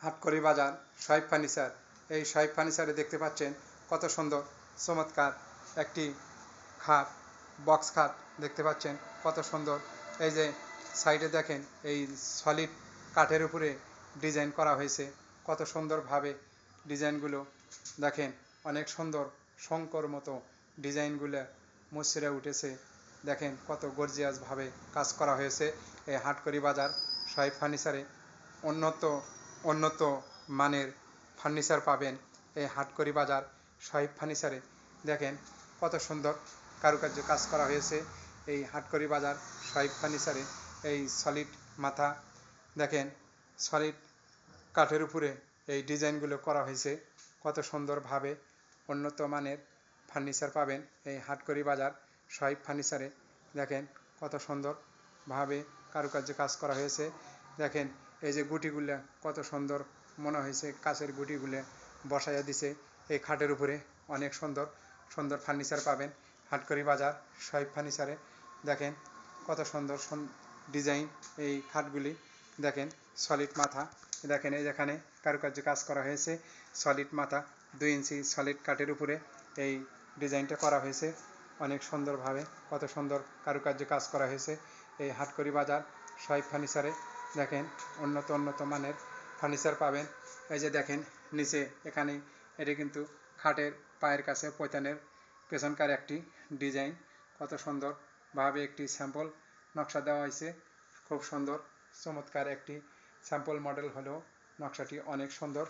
হাটকড়ি বাজার শোয়েব ফার্নিচার। এই শোয়েব ফার্নিচারে দেখতে পাচ্ছেন কত সুন্দর চমৎকার একটি খাট, বক্স খাট দেখতে পাচ্ছেন কত সুন্দর। এই যে সাইডে দেখেন এই সলিড কাঠের উপরে ডিজাইন করা হয়েছে কত সুন্দরভাবে। ডিজাইনগুলো দেখেন অনেক সুন্দর, শঙ্কর মতো ডিজাইনগুলো মুচড়ে উঠেছে। দেখেন কত গর্জিয়াসভাবে কাজ করা হয়েছে। এই হাটকড়ি বাজার শোয়েব ফার্নিচারে উন্নত মানের ফার্নিচার পাবেন। এই হাটকড়ি বাজার শোয়েব ফার্নিচারে দেখেন কত সুন্দর কারুকার্য কাজ করা হয়েছে। এই হাটকড়ি বাজার শোয়েব ফার্নিচারে এই সলিড মাথা দেখেন, সলিড কাঠের উপরে এই ডিজাইনগুলো করা হয়েছে কত সুন্দরভাবে। উন্নত মানের ফার্নিচার পাবেন এই হাটকড়ি বাজার শোয়েব ফার্নিচারে। দেখেন কত সুন্দরভাবে কারুকার্য কাজ করা হয়েছে। দেখেন এই যে গুটিগুলো কত সুন্দর মনে হয়েছে, কাচের গুটিগুলো বসাইয়া দিছে এই খাটের উপরে। অনেক সুন্দর সুন্দর ফার্নিচার পাবেন হাটকড়ি বাজার শোয়েব ফার্নিচারে। দেখেন কত সুন্দর ডিজাইন এই খাটগুলি। দেখেন সলিড মাথা, দেখেন এই যেখানে কারুকার্য কাজ করা হয়েছে। সলিড মাথা 2 ইঞ্চি সলিড কাঠের উপরে এই ডিজাইনটা করা হয়েছে অনেক সুন্দরভাবে। কত সুন্দর কারুকার্য কাজ করা হয়েছে এই হাটকড়ি বাজার শোয়েব ফার্নিচারে। দেখেন উন্নত মানের ফার্নিচার পাবেন। এই যে দেখেন নিচে এখানে এটি কিন্তু খাটের পায়ের কাছে পৈতানের পেছনকার একটি ডিজাইন কত সুন্দরভাবে একটি স্যাম্পল নকশা দেওয়া হয়েছে। খুব সুন্দর চমৎকার একটি স্যাম্পল মডেল হলেও নকশাটি অনেক সুন্দর।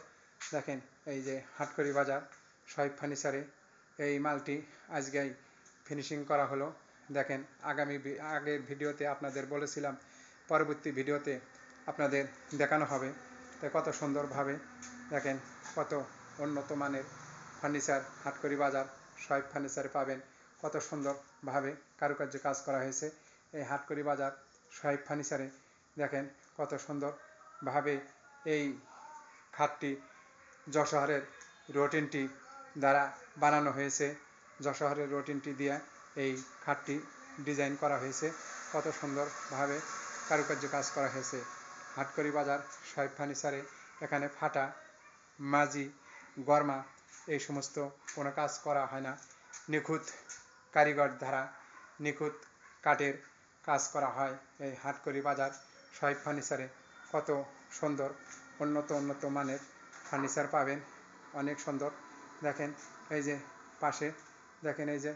দেখেন এই যে হাটকড়ি বাজার শোয়েব ফার্নিচারে এই মালটি আজকেই ফিনিশিং করা হলো। দেখেন আগের ভিডিওতে আপনাদের বলেছিলাম পরবর্তী ভিডিওতে আপনাদের দেখানো হবে। তাই কত সুন্দরভাবে দেখেন কত উন্নত মানের ফার্নিচার হাটকড়ি বাজার শোয়েব ফার্নিচারে পাবেন। কত সুন্দরভাবে কারুকার্য কাজ করা হয়েছে এই হাটকড়ি বাজার শোয়েব ফার্নিচারে। দেখেন কত সুন্দরভাবে এই খাটটি যশোহরের রোটিনটি দ্বারা বানানো হয়েছে। যশোহরের রোটিনটি দিয়ে এই খাটটি ডিজাইন করা হয়েছে কত সুন্দরভাবে কারুকার্য কাজ করা হয়েছে হাটকড়ি বাজার শোয়েব ফার্নিচারে। এখানে ফাটা, মাঝি, গরমা এই সমস্ত কোনো কাজ করা হয় না। নিখুঁত কারিগর দ্বারা নিখুঁত কাঠের কাজ করা হয় এই হাটকড়ি বাজার শোয়েব ফার্নিচারে। কত সুন্দর উন্নত মানের ফার্নিচার পাবেন অনেক সুন্দর। দেখেন এই যে পাশে, দেখেন এই যে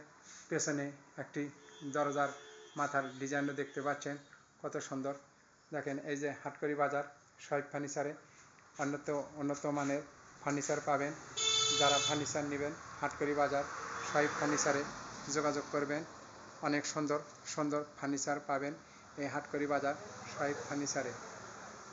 পেছনে একটি দরজার মাথার ডিজাইনও দেখতে পাচ্ছেন কত সুন্দর। দেখেন এই যে হাটকড়ি বাজার শোয়েব ফার্নিচারে উন্নত মানের ফার্নিচার পাবেন। যারা ফার্নিচার নেবেন হাটকড়ি বাজার শোয়েব ফার্নিচারে যোগাযোগ করবেন। অনেক সুন্দর ফার্নিচার পাবেন এই হাটকড়ি বাজার শোয়েব ফার্নিচারে।